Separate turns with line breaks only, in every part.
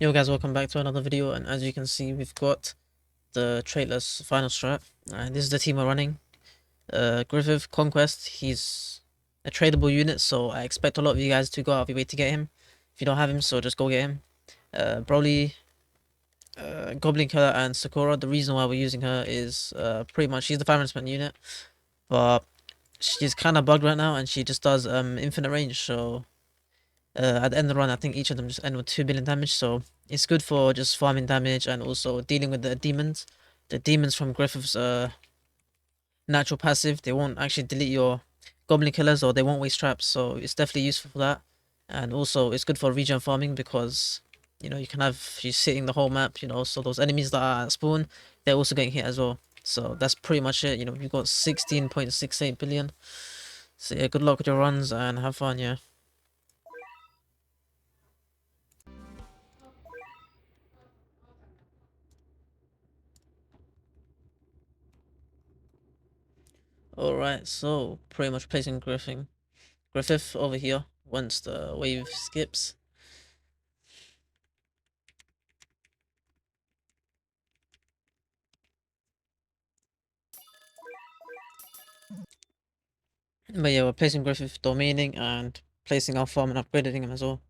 Yo guys, welcome back to another video, and as you can see we've got the Traitless final strat, and this is the team we're running. Griffith Conquest, he's a tradable unit, so I expect a lot of you guys to go out of your way to get him. If you don't have him, so just go get him. Broly, Goblin Killer and Sokora, the reason why we're using her is pretty much she's the 500% unit, but she's kind of bugged right now and she just does infinite range, so at the end of the run, I think each of them just end with 2 billion damage, so it's good for just farming damage and also dealing with the demons. The demons from Griffith's natural passive, they won't actually delete your goblin killers or they won't waste traps, so it's definitely useful for that. And also it's good for regen farming because you can have you sitting the whole map, so those enemies that are at spawn, they're also getting hit as well. So that's pretty much it. You've got 16.68 billion. So yeah, good luck with your runs and have fun, yeah. Alright, so pretty much placing Griffith over here once the wave skips. But yeah, we're placing Griffith domaining and placing our farm and upgrading him as well.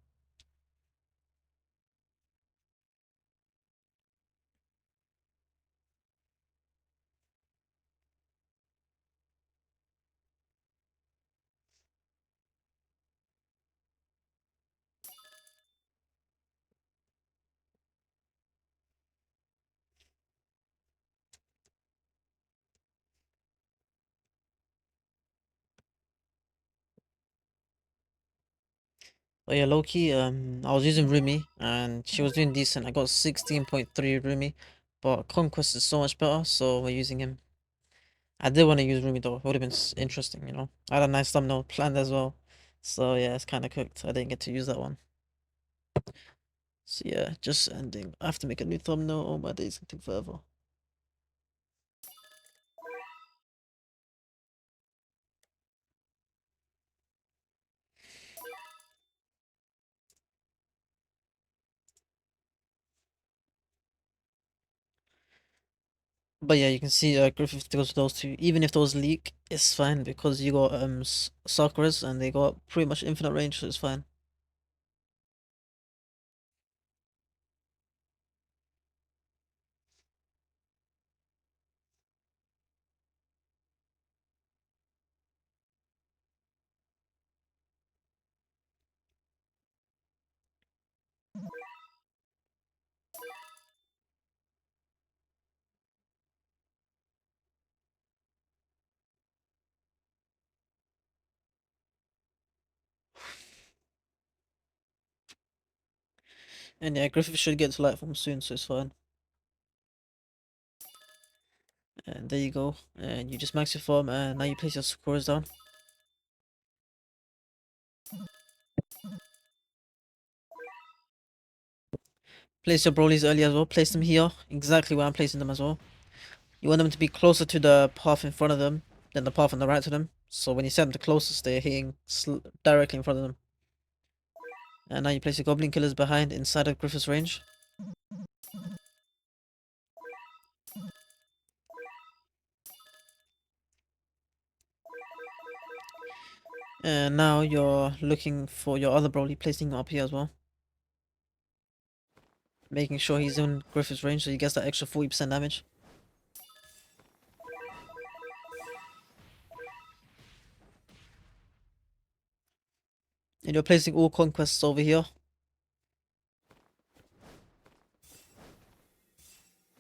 But yeah, low key, I was using Rumi and she was doing decent. I got 16.3 Rumi, but Conquest is so much better, so we're using him. I did want to use Rumi though, it would have been interesting. I had a nice thumbnail planned as well. So yeah, it's kind of cooked. I didn't get to use that one. So yeah, just ending. I have to make a new thumbnail. Oh, my days can take forever. But yeah, you can see Griffith goes to those two. Even if those leak, it's fine because you got Sokoras and they got pretty much infinite range, so it's fine. And yeah, Griffith should get to light form soon, so it's fine. And there you go. And you just max your farm, and now you place your Sokoras down. Place your Brolys early as well. Place them here, exactly where I'm placing them as well. You want them to be closer to the path in front of them than the path on the right to them. So when you set them the closest, they're hitting directly in front of them. And now you place your Goblin Killers behind inside of Griffith's range. And now you're looking for your other Broly, placing him up here as well. Making sure he's in Griffith's range so he gets that extra 40% damage. And you're placing all conquests over here.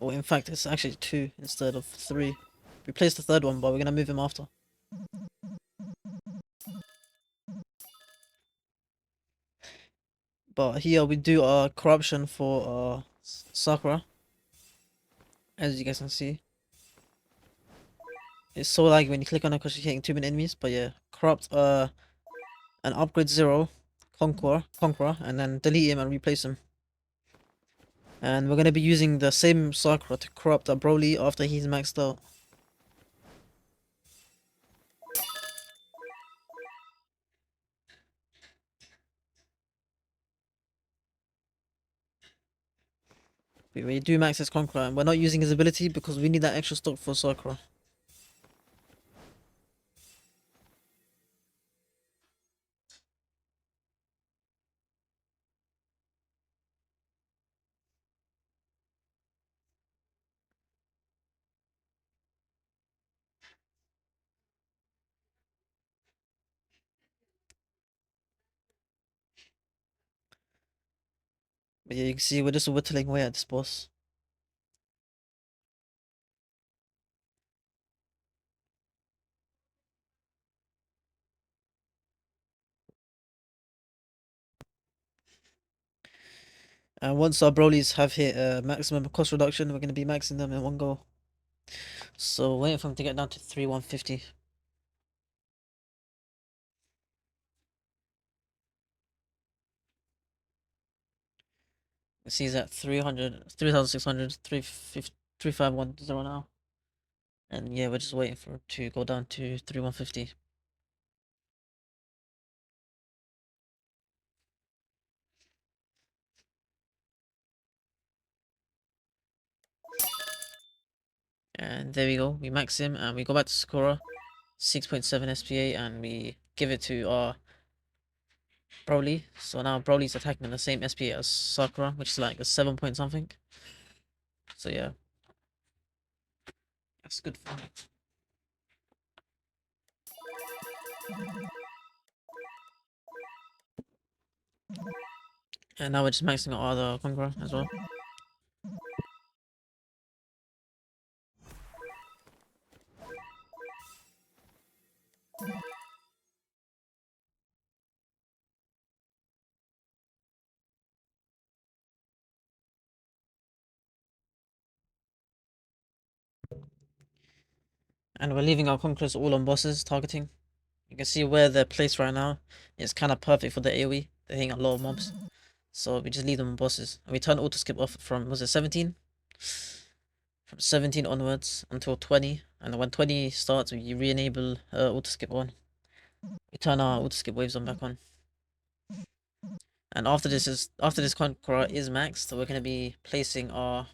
Or in fact, it's actually 2 instead of 3. We placed the third one, but we're gonna move him after. But here we do our corruption for Sakura. As you guys can see. It's so laggy when you click on it because you're hitting too many enemies. But yeah, corrupt and upgrade 0, Conqueror, and then delete him and replace him. And we're gonna be using the same Sakura to corrupt a Broly after he's maxed out. We do max his Conqueror, and we're not using his ability because we need that extra stock for Sokora. But yeah, you can see we're just whittling away at this boss. And once our Brolys have hit maximum cost reduction, we're going to be maxing them in one go. So waiting for him to get down to 3,150. You see he's at 300, 3,600, 3,510 now. And yeah, we're just waiting for it to go down to 3,150. And there we go, we max him and we go back to Sokora, 6.7 SPA, and we give it to our Broly. So now Broly's attacking on the same SPA as Sakura, which is like a 7 point something. So yeah, that's good for me. And now we're just maxing out other Conqueror as well. And we're leaving our Conquerors all on bosses targeting. You can see where they're placed right now. It's kind of perfect for the AoE. They're hitting a lot of mobs. So we just leave them on bosses. And we turn auto skip off from, was it 17? From 17 onwards until 20. And when 20 starts, we re-enable auto skip on. We turn our auto skip waves on back on. And after this Conqueror is maxed, we're gonna be placing our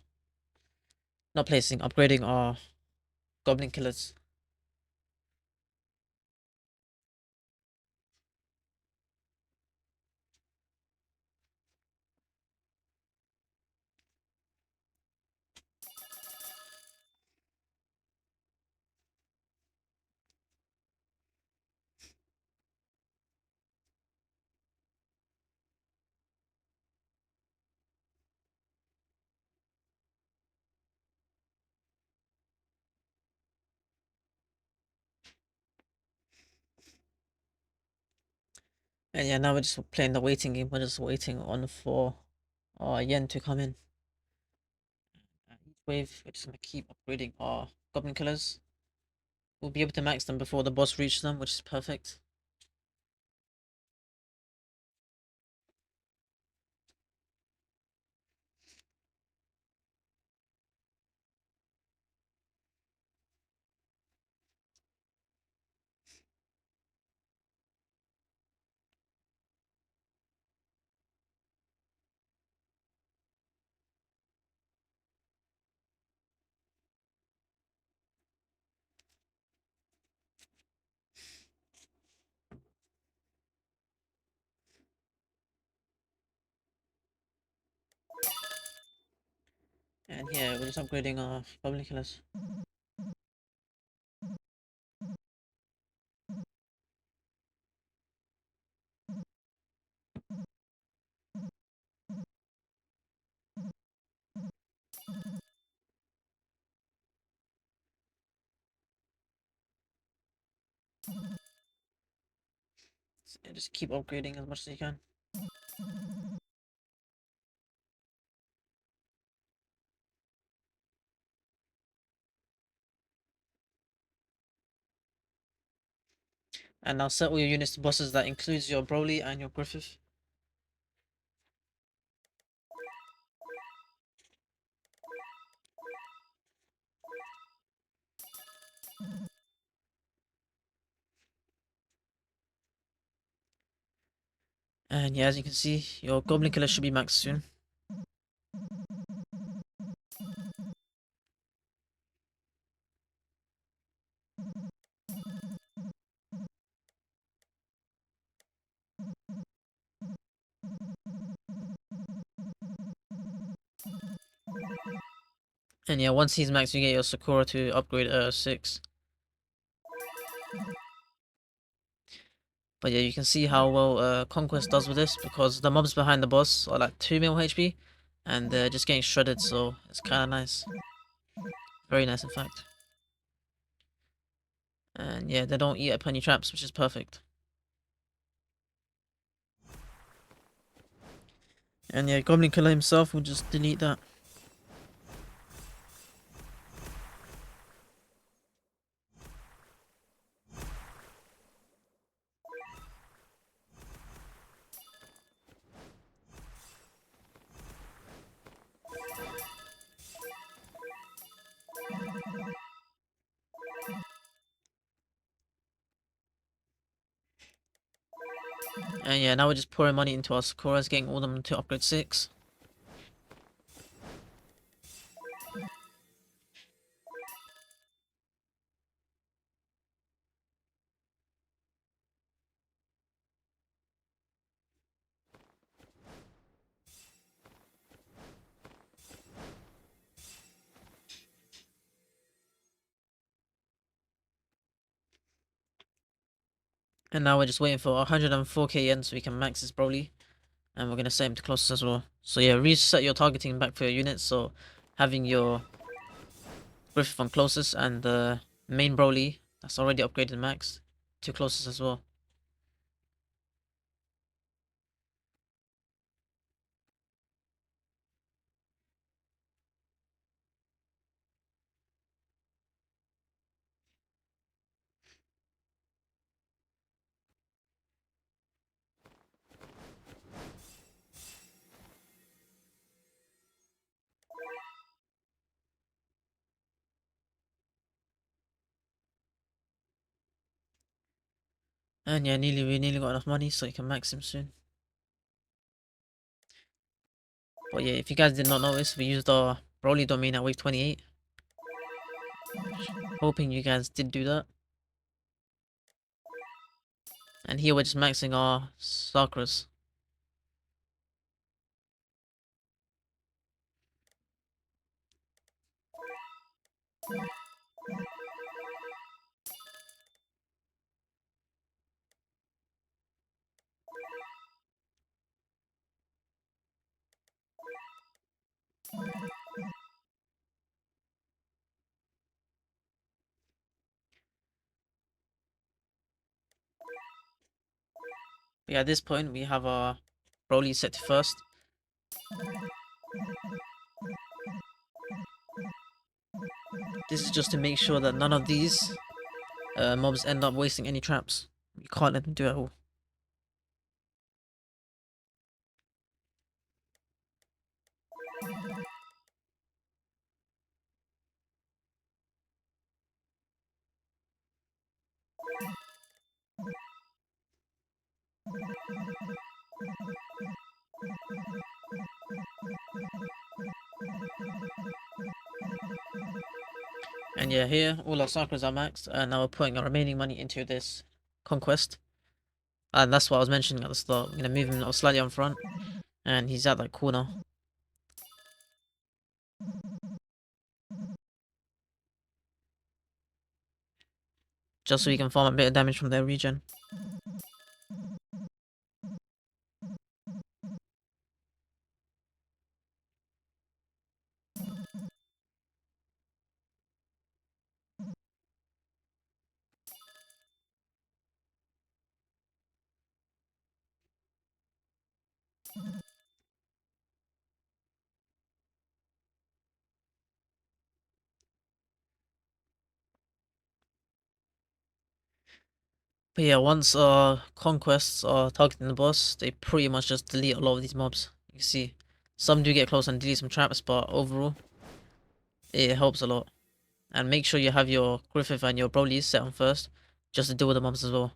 upgrading our Goblin Killers. And yeah, now we're just playing the waiting game. We're just waiting on for our Yen to come in. And each wave, we're just gonna keep upgrading our Goblin Killers. We'll be able to max them before the boss reaches them, which is perfect. And yeah, we're just upgrading our Goblin Killers. So yeah, just keep upgrading as much as you can. And now set all your units to bosses. That includes your Broly and your Griffith. And yeah, as you can see, your Goblin Killer should be maxed soon. And yeah, once he's maxed, you get your Sokora to upgrade 6. But yeah, you can see how well Conquest does with this, because the mobs behind the boss are like 2 mil HP, and they're just getting shredded, so it's kind of nice. Very nice, in fact. And yeah, they don't eat up any traps, which is perfect. And yeah, Goblin Killer himself will just delete that. And yeah, now we're just pouring money into our Sokoras, getting all of them to upgrade 6. And now we're just waiting for 104k yen so we can max this Broly. And we're going to set him to closest as well. So yeah, reset your targeting back for your units. So having your Griffith on closest and the main Broly that's already upgraded max to closest as well. And yeah, we nearly got enough money so you can max him soon. But yeah, if you guys did not notice, we used our Broly domain at wave 28. Hoping you guys did do that. And here we're just maxing our Sakuras. But yeah, at this point we have our Broly set to first. This is just to make sure that none of these mobs end up wasting any traps. You can't let them do it at all. And yeah, here all our Sakuras are maxed, and now we're putting our remaining money into this conquest. And that's what I was mentioning at the start. I'm gonna move him slightly on front, and he's at that corner. Just so we can farm a bit of damage from their regen. But yeah, once our conquests are targeting the boss, they pretty much just delete a lot of these mobs. You can see some do get close and delete some traps, but overall it helps a lot. And make sure you have your Griffith and your Broly set on first, just to deal with the mobs as well.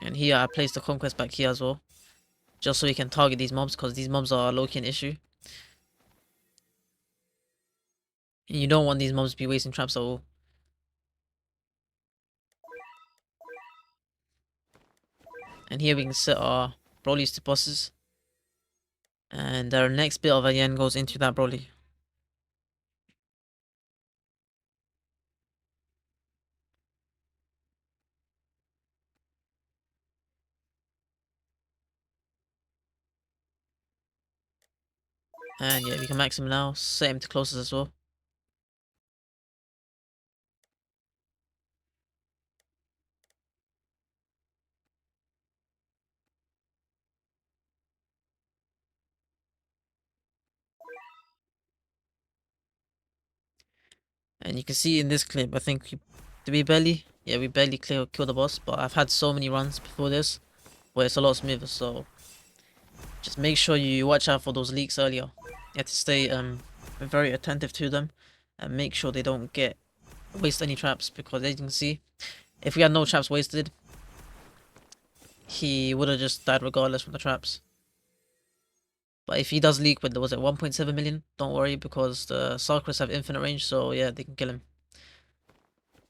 And here I placed the conquest back here as well, just so we can target these mobs, because these mobs are low-key an issue. And you don't want these mobs to be wasting traps at all. And here we can set our Broly's to bosses. And our next bit of a yen goes into that Broly. And yeah, we can max him now, set him to closest as well. And you can see in this clip, I think we barely, yeah, we barely kill the boss. But I've had so many runs before this where it's a lot smoother. So just make sure you watch out for those leaks earlier. You have to stay very attentive to them and make sure they don't waste any traps, because as you can see, if we had no traps wasted, he would have just died regardless from the traps. But if he does leak with, was it 1.7 million? Don't worry, because the Sokoras have infinite range, so yeah, they can kill him.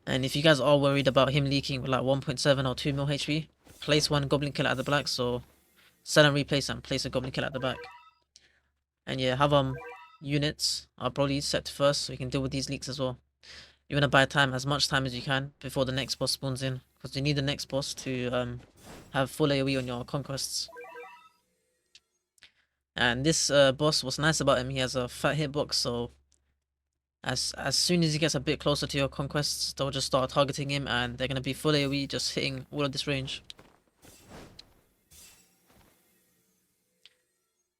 And if you guys are worried about him leaking with like 1.7 or 2 mil HP, place one Goblin Killer at the back, so sell and replace and place a Goblin Killer at the back. And yeah, have units are probably set to first, so you can deal with these leaks as well. You want to buy time, as much time as you can, before the next boss spawns in, because you need the next boss to have full AoE on your conquests. And this boss, what's nice about him, he has a fat hitbox, so as soon as he gets a bit closer to your conquests, they'll just start targeting him, and they're gonna be full AoE, just hitting all of this range.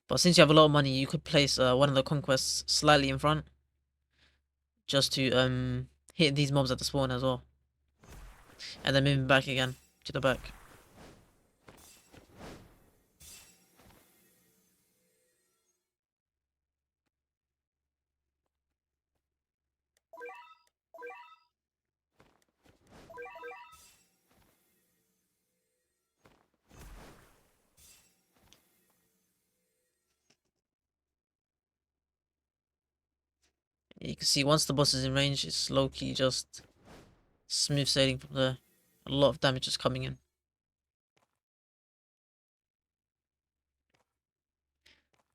But since you have a lot of money, you could place one of the conquests slightly in front, just to hit these mobs at the spawn as well, and then move him back again to the back. You can see once the boss is in range, it's low-key just smooth sailing from there. A lot of damage is coming in.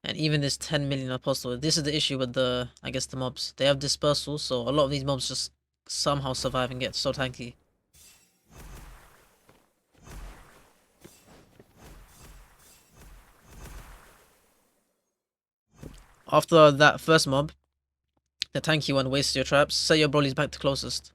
And even this 10 million apostle, this is the issue with I guess the mobs. They have dispersal, so a lot of these mobs just somehow survive and get so tanky. After that first mob, the tanky one wastes your traps, set your Broly's back to closest.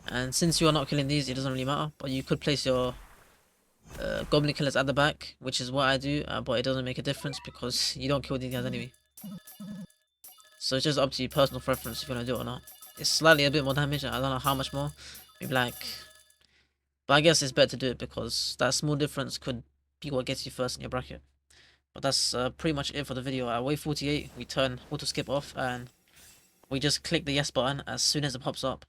And since you are not killing these, it doesn't really matter, but you could place your Goblin Killers at the back, which is what I do, but it doesn't make a difference because you don't kill these guys anyway. So it's just up to your personal preference if you want to do it or not. It's slightly a bit more damage, I don't know how much more, maybe like... But I guess it's better to do it because that small difference could be what gets you first in your bracket. But that's pretty much it for the video. At wave 48, we turn auto skip off and we just click the yes button as soon as it pops up.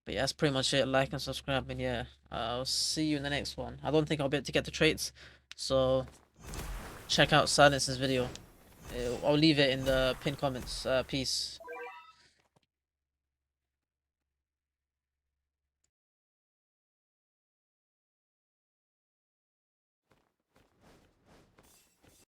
But yeah, that's pretty much it. Like and subscribe, and yeah, I'll see you in the next one. I don't think I'll be able to get the traits, so check out Silence's video. I'll leave it in the pinned comments. Peace.